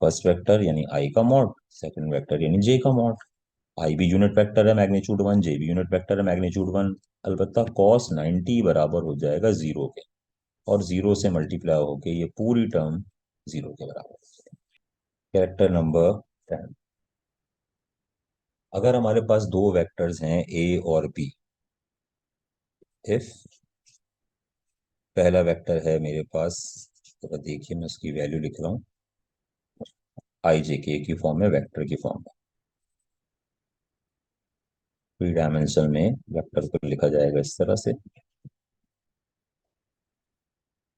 फर्स्ट वेक्टर यानी आई का मॉड, सेकंड वेक्टर यानी जे का मॉड। आई भी यूनिट वेक्टर है मैग्नीट्यूड 1, जे भी यूनिट वेक्टर है मैग्नीट्यूड 1। अलबत्ता कॉस 90 बराबर हो जाएगा 0 के, और 0 से मल्टीप्लाई होके ये पूरी टर्म 0 के बराबर हो जाएगी। Character number 10। अगर हमारे पास दो वेक्टर्स हैं ए और बी, इफ पहला वेक्टर है मेरे पास, तो देखिए मैं उसकी वैल्यू लिख रहा हूँ। आई जे के की फॉर्म में, वेक्टर की फॉर्म में। थ्री डायमेंशन में वेक्टर को लिखा जाएगा इस तरह से,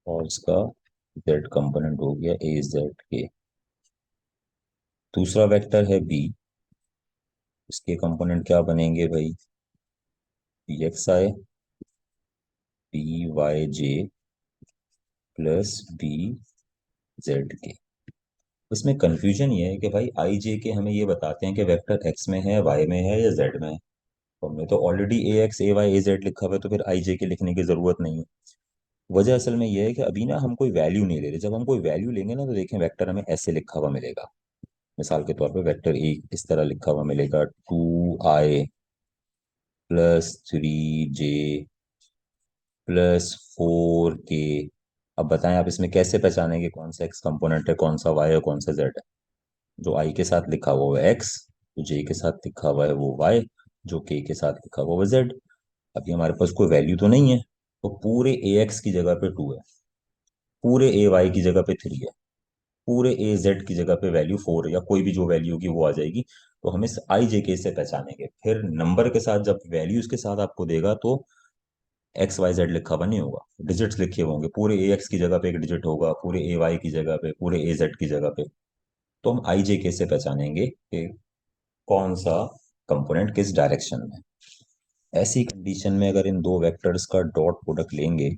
और इसका जेड कंपोनेंट हो गया ए जेड के। दूसरा वेक्टर है बी, इसके कंपोनेंट क्या बनेंगे भाई? बी एक्स आई बी वाई जे प्लस बी जेड के। इसमें कंफ्यूजन ये है कि भाई आई जे के हमें ये बताते हैं कि वेक्टर एक्स में है, वाई में है या जेड में है। तो हमने तो ऑलरेडी ए एक्स ए वाई ए जेड लिखा हुआ है, तो फिर आई जे के लिखने की जरूरत नहीं है। वजह असल में यह है कि अभी ना हम कोई वैल्यू नहीं ले रहे। जब हम कोई वैल्यू लेंगे ना, तो देखें वेक्टर हमें ऐसे लिखा हुआ मिलेगा। मिसाल के तौर पे वेक्टर ए इस तरह लिखा हुआ मिलेगा, 2i plus 3j plus 4k। अब बताएं आप इसमें कैसे पहचानेंगे कौन सा एक्स कंपोनेंट है, कौन सा वाई है, कौन सा जेड है? जो आई के साथ लिखा हुआ है एक्स, जो जे के साथ लिखा हुआ है वो वाई, जो के साथ लिखा हुआ है जेड। अभी हमारे पास कोई वैल्यू तो नहीं है, तो पूरे ए एक्स की जगह पे 2 है, पूरे ए वाई की जगह पे 3 है, पूरे ए जेड की जगह पे वैल्यू 4 है, या कोई भी जो वैल्यू होगी वो आ जाएगी। तो हम इस आई जे के से पहचानेंगे। फिर नंबर के साथ जब वैल्यूज के साथ आपको देगा, तो एक्स वाई जेड लिखा हुआ नहीं होगा, डिजिट्स लिखे हुए होंगे। पूरे ए एक्स की जगह पे एक डिजिट होगा, पूरे ए वाई की जगह पे, पूरे ए जेड की जगह पे। तो हम आई जे के से पहचानेंगे कि कौन सा कंपोनेंट किस डायरेक्शन में। ऐसी कंडीशन में अगर इन दो वेक्टर्स का डॉट प्रोडक्ट लेंगे,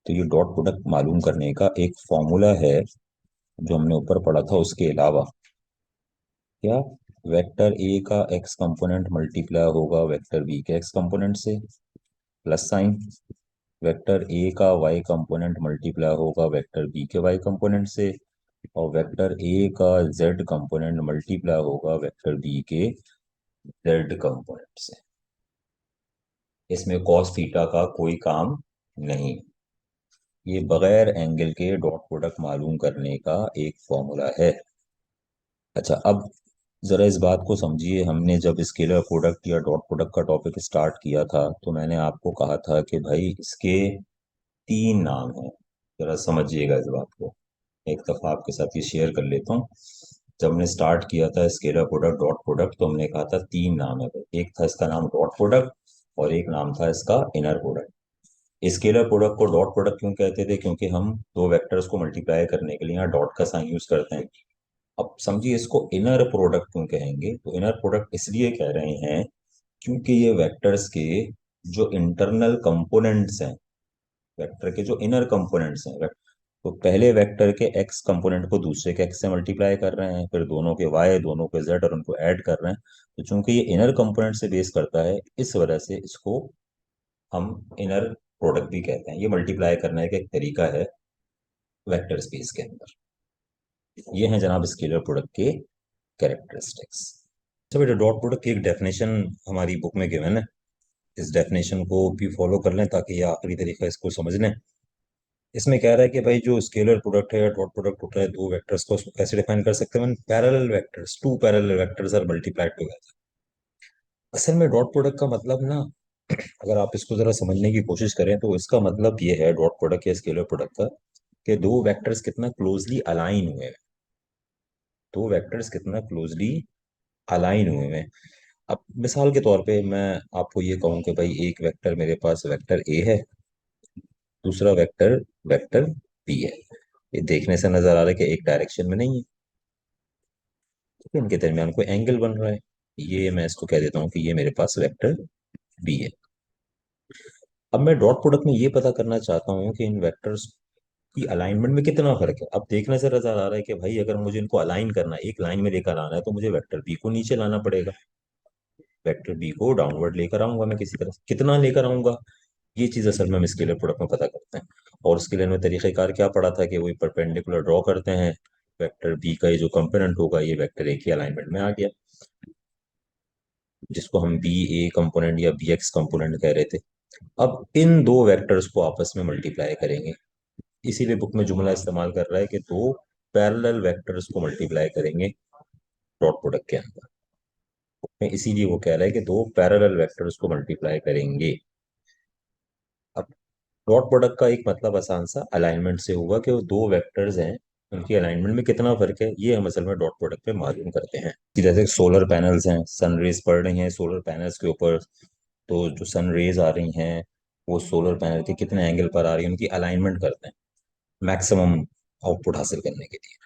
तो ये डॉट प्रोडक्ट मालूम करने का एक फॉर्मूला है जो हमने ऊपर पढ़ा था। उसके अलावा क्या, वेक्टर ए का एक्स कंपोनेंट मल्टीप्लाई होगा वेक्टर बी के एक्स कंपोनेंट से, प्लस साइन। वेक्टर ए का वाई कंपोनेंट मल्टीप्लाई होगा वेक्टर बी के वाई कंपोनेंट से, और वेक्टर ए का जेड कंपोनेंट मल्टीप्लाई होगा वेक्टर बी के जेड कंपोनेंट से। इसमें कॉस थीटा का कोई काम नहीं। ये बगैर एंगल के डॉट प्रोडक्ट मालूम करने का एक फॉर्मूला है। अच्छा, अब जरा इस बात को समझिए। हमने जब स्केलर प्रोडक्ट या डॉट प्रोडक्ट का टॉपिक स्टार्ट किया था, तो मैंने आपको कहा था कि भाई इसके तीन नाम हैं। जरा समझिएगा इस बात को, एक दफा आपके साथ ये शेयर कर लेता हूँ। जब हमने स्टार्ट किया था स्केलर प्रोडक्ट डॉट प्रोडक्ट, तो हमने कहा था तीन नाम है भाई। एक था इसका नाम डॉट प्रोडक्ट, और एक नाम था इसका inner product. Scalar product co dot product क्यों कहते थे? क्योंकि हम दो वेक्टर्स को मल्टीप्लाई करने के लिए यहाँ डॉट का साइन यूज करते हैं। अब समझिए इसको इनर प्रोडक्ट क्यों कहेंगे। तो इनर प्रोडक्ट इसलिए कह रहे हैं क्योंकि ये वेक्टर्स के जो इंटरनल कंपोनेंट्स हैं, वेक्टर के जो इनर कंपोनेंट्स हैं, तो पहले वेक्टर के एक्स कंपोनेंट को दूसरे के एक्स से मल्टीप्लाई कर रहे हैं, फिर दोनों के वाई, दोनों के जेड, और उनको ऐड कर रहे हैं। तो चूंकि ये इनर कंपोनेंट से बेस करता है, इस वजह से इसको हम इनर प्रोडक्ट भी कहते हैं। ये मल्टीप्लाई करने का एक तरीका है वेक्टर स्पेस के अंदर। ये है जनाब स्केलर प्रोडक्ट के कैरेक्टरिस्टिक्स। तो बेटा डॉट प्रोडक्ट की एक डेफिनेशन हमारी बुक में गिवन है। इस डेफिनेशन को भी फॉलो कर लें ताकि ये आखिरी तरीका इसको समझ लें। इसमें कह रहा है कि भाई जो स्केलर प्रोडक्ट है या डॉट प्रोडक्ट होता है दो वेक्टर्स को, उसको कैसे डिफाइन कर सकते हैं? Parallel vectors, two parallel vectors are multiplied together. असल में डॉट प्रोडक्ट का मतलब ना, अगर आप इसको जरा समझने की कोशिश करें, तो इसका मतलब ये है डॉट प्रोडक्ट या स्केलर प्रोडक्ट का, कि दो वेक्टर्स कितना क्लोजली अलाइन हुए हैं। दो वेक्टर्स कितना क्लोजली अलाइन हुए हैं। अब मिसाल के तौर पे मैं आपको ये कहूं कि भाई एक वेक्टर मेरे पास वेक्टर ए है, दूसरा वेक्टर वेक्टर बी है। ये देखने से नजर आ रहा है कि एक डायरेक्शन में नहीं है, तो इनके दरमियान कोई एंगल बन रहा है। ये मैं इसको कह देता हूँ कि ये मेरे पास वेक्टर बी है। अब मैं डॉट प्रोडक्ट में ये पता करना चाहता हूँ कि इन वेक्टर्स की अलाइनमेंट में कितना फर्क है। अब देखने से नजर आ रहा है कि भाई अगर मुझे इनको अलाइन करना है, एक लाइन में लेकर आना है, तो मुझे वेक्टर बी को नीचे लाना पड़ेगा, वेक्टर बी को डाउनवर्ड लेकर आऊंगा मैं किसी तरह से। कितना लेकर आऊंगा, ये चीज असल में हम स्केलर प्रोडक्ट में पता करते हैं। और उसके लिए हमें तरीक़ाकार क्या पड़ा था कि वही परपेंडिकुलर ड्रॉ करते हैं। वेक्टर बी का ये जो कंपोनेंट होगा, ये वेक्टर ए की अलाइनमेंट में आ गया, जिसको हम बी ए कंपोनेंट या बी एक्स कंपोनेंट कह रहे थे। अब इन दो वेक्टर्स को आपस में मल्टीप्लाई करेंगे। इसीलिए बुक में जुमला इस्तेमाल कर रहा है कि दो पैरेलल वेक्टर्स को मल्टीप्लाई करेंगे डॉट प्रोडक्ट के अंदर। बुक में इसीलिए वो कह रहा है कि दो पैरेलल वेक्टर्स को मल्टीप्लाई करेंगे। अब डॉट प्रोडक्ट का एक मतलब आसान सा अलाइनमेंट से होगा कि वो दो वेक्टर्स हैं, उनकी अलाइनमेंट में कितना फर्क है, ये हम असल में डॉट प्रोडक्ट पे मालूम करते हैं कि जैसे सोलर पैनल्स हैं, सन रेज पड़ रही हैं सोलर पैनल्स के ऊपर, तो जो सन रेज आ रही हैं वो सोलर पैनल के कितने एंगल पर आ रही है, उनकी अलाइनमेंट करते हैं मैक्सिमम आउटपुट हासिल करने के लिए।